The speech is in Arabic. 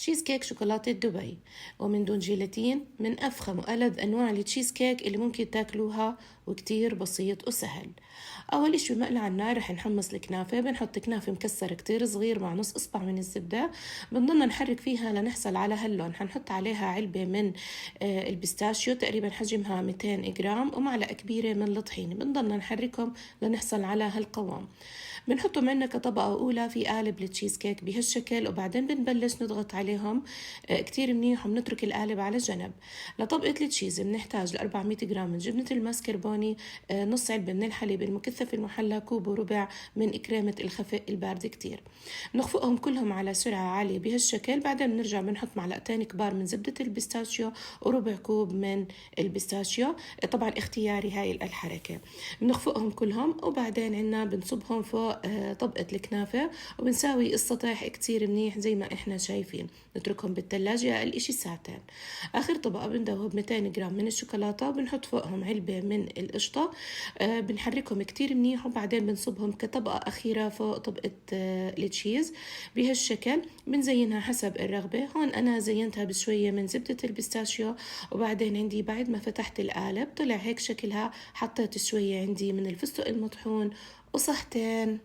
تشيز كيك شوكولاتة دبي ومن دون جيلاتين، من أفخم وألذ أنواع التشيز كيك اللي ممكن تاكلوها، وكتير بسيط وسهل. أول إشي بمقلة على النار رح نحمص الكنافة. بنحط كنافة مكسر كتير صغير مع نص إصبع من الزبدة. بنضلنا نحرك فيها لنحصل على هاللون. حنحط عليها علبة من البيستاشيو تقريبا حجمها 200 جرام ومعلقة كبيرة من الطحين. بنضلنا نحركهم لنحصل على هالقوام. بنحطهم عنا كطبقة أولى في قالب التشيز كيك بهالشكل، وبعدين بنبلش نضغط عليهم كتير منيح وبنترك القالب على جنب. لطبقة التشيز بنحتاج ل 400 جرام من جبنة الماسكربوني، نص علبة من الحليب المكثف المحلى، كوب وربع من كريمة الخفق الباردة كتير. بنخفقهم كلهم على سرعة عالية بهالشكل. بعدين بنرجع بنحط معلقتين كبار من زبدة البيستاشيو وربع كوب من البيستاشيو، طبعا اختياري هاي الحركة. بنخفقهم كلهم وبعدين عنا بنصبهم فوق طبقة الكنافة، وبنساوي السطح كتير منيح زي ما احنا شايفين. نتركهم بالثلاجة أقل إشي ساعتين. آخر طبقة بندوب 200 جرام من الشوكولاتة وبنحط فوقهم علبة من القشطة. بنحركهم كتير منيح وبعدين بنصبهم كطبقة أخيرة فوق طبقة التشيز بهالشكل. بنزينها حسب الرغبة. هون أنا زينتها بشوية من زبدة البيستاشيو، وبعدين عندي بعد ما فتحت القالب طلع هيك شكلها، حطيت شوية عندي من الفستق المطحون وصحتين.